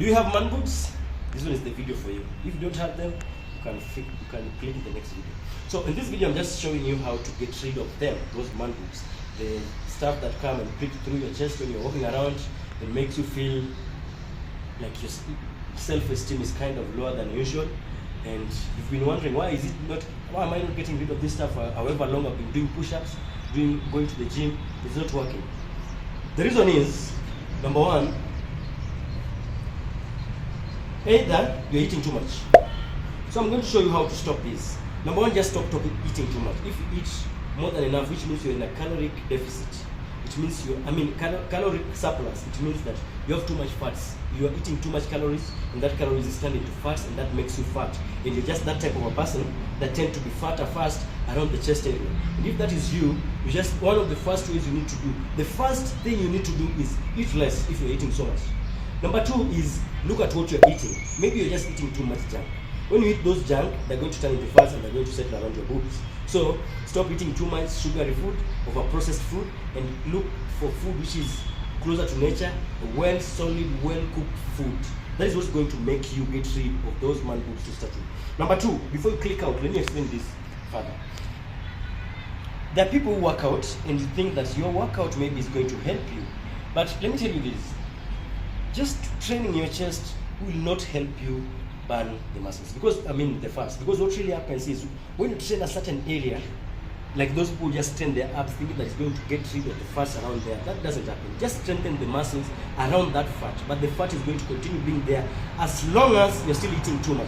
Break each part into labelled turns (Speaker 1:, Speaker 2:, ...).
Speaker 1: Do you have man boobs? This one is the video for you. If you don't have them, you can click the next video. So in this video, I'm just showing you how to get rid of them, those man boobs. The stuff that come and prick through your chest when you're walking around, it makes you feel like your self-esteem is kind of lower than usual. And you've been wondering, why am I not getting rid of this stuff? However long I've been doing push-ups, going to the gym, it's not working. The reason is, number one, either you're eating too much. So I'm going to show you how to stop this. Number one, just stop eating too much. If you eat more than enough, which means you're in a caloric deficit, which means caloric surplus, it means that you have too much fats. You are eating too much calories, and that calories is turned into fats, and that makes you fat. And you're just that type of a person that tend to be fatter fast around the chest area. And if that is you, just one of the first ways you need to do, the first thing you need to do is eat less if you're eating so much. Number two is look at what you're eating. Maybe you're just eating too much junk. When you eat those junk, they're going to turn into fats and they're going to settle around your boobs. So stop eating too much sugary food, over processed food, and look for food which is closer to nature, well solid, well cooked food. That is what's going to make you get rid of those man boobs to start with. Number two, before you click out, let me explain this further. There are people who work out and you think that your workout maybe is going to help you. But let me tell you this. Just training your chest will not help you burn the muscles. Because what really happens is when you train a certain area, like those people just train their abs thinking that it's going to get rid of the fats around there. That doesn't happen. Just strengthen the muscles around that fat, but the fat is going to continue being there as long as you're still eating too much.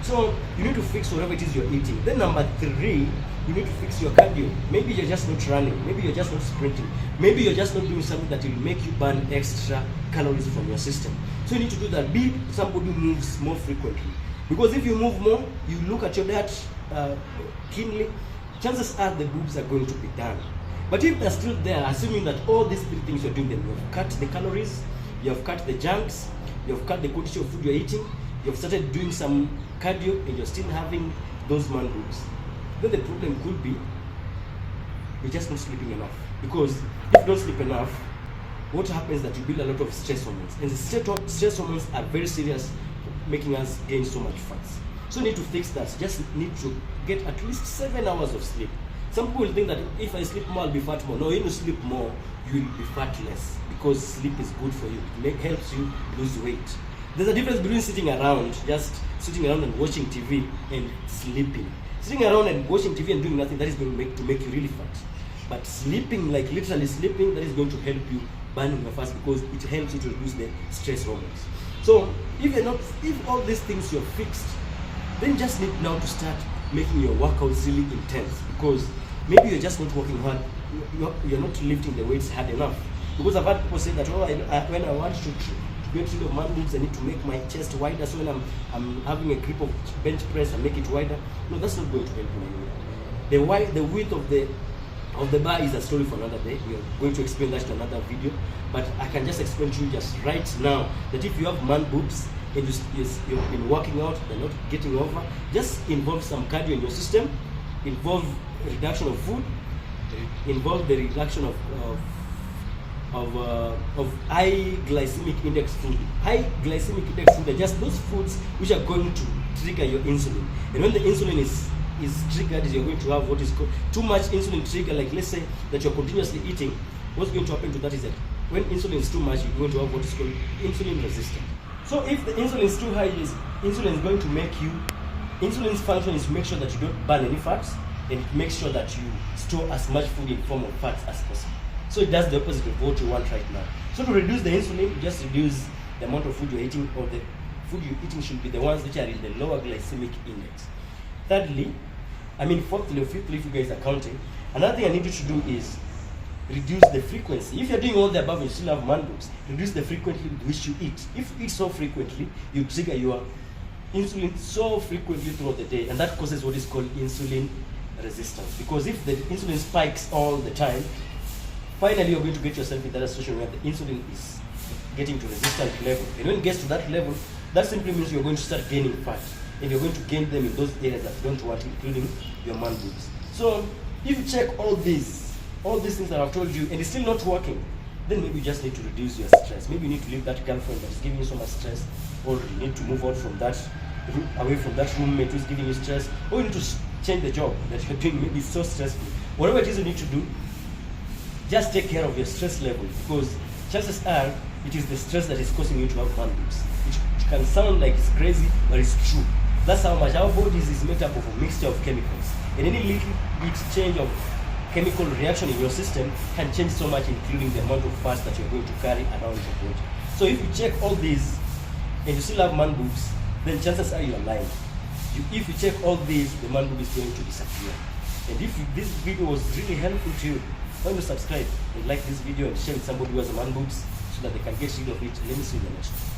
Speaker 1: So you need to fix whatever it is you're eating. Then number three, you need to fix your cardio. Maybe you're just not running. Maybe you're just not sprinting. Maybe you're just not doing something that will make you burn extra calories from your system. So you need to do that. Be somebody who moves more frequently. Because if you move more, you look at your diet keenly, chances are the boobs are going to be done. But if they're still there, assuming that all these three things you're doing, then you have cut the calories, you have cut the junks, you have cut the quantity of food you're eating, you have started doing some cardio, and you're still having those man boobs, then the problem could be you're just not sleeping enough. Because if you don't sleep enough, what happens is that you build a lot of stress hormones. And the stress hormones are very serious, making us gain so much fat. So you need to fix that. Just need to get at least 7 hours of sleep. Some people think that if I sleep more, I'll be fat more. No, if you sleep more, you will be fat less. Because sleep is good for you. It helps you lose weight. There's a difference between sitting around and watching TV and sleeping. Sitting around and watching TV and doing nothing, that is going to make you really fat. But sleeping, like literally sleeping, that is going to help you burn your fat because it helps you to reduce the stress hormones. So if all these things you're fixed, then you just need now to start making your workouts really intense, because maybe you're just not working hard, you're not lifting the weights hard enough. Because I've had people say that, when I want to get rid of man boobs, I need to make my chest wider, so when I'm having a grip of bench press, I make it wider. No, that's not going to help you anyway. The width of the bar is a story for another day. We are going to explain that in another video. But I can just explain to you just right now that if you have man boobs and you've been working out, they're not getting over, just involve some cardio in your system, involve reduction of food, involve the reduction of high glycemic index food. High glycemic index food are just those foods which are going to trigger your insulin. And when the insulin is triggered, you're going to have what is called too much insulin trigger. Like let's say that you're continuously eating, what's going to happen to that is that when insulin is too much, you're going to have what is called insulin resistance. So if the insulin is too high, insulin is going to make you, insulin's function is to make sure that you don't burn any fats, and it makes sure that you store as much food in form of fats as possible. So it does the opposite of what you want right now. So to reduce the insulin, you just reduce the amount of food you're eating, or the food you're eating should be the ones which are in the lower glycemic index. Fourthly or fifthly, if you guys are counting, another thing I need you to do is reduce the frequency. If you're doing all the above and you still have man boobs, reduce the frequency with which you eat. If you eat so frequently, you trigger your insulin so frequently throughout the day, and that causes what is called insulin resistance. Because if the insulin spikes all the time, finally you're going to get yourself in that situation where the insulin is getting to resistant level. And when it gets to that level, that simply means you're going to start gaining fat. And you're going to gain them in those areas that you don't want, including your man boobs. So if you check all these things that I've told you and it's still not working, then maybe you just need to reduce your stress. Maybe you need to leave that girlfriend that is giving you so much stress, or you need to move on from that, away from that roommate who's giving you stress, or you need to change the job that you're doing. Maybe it's so stressful. Whatever it is you need to do, just take care of your stress level, because chances are it is the stress that is causing you to have man boobs. It can sound like it's crazy, but it's true. That's how much our bodies is made up of a mixture of chemicals. And any little bit change of chemical reaction in your system can change so much, including the amount of fat that you're going to carry around your body. So if you check all these and you still have man boobs, then chances are you're lying. If you check all these, the man boob is going to disappear. And if this video was really helpful to you, why don't you subscribe and like this video and share with somebody who has a man boobs so that they can get rid of it. Let me see you in the next one.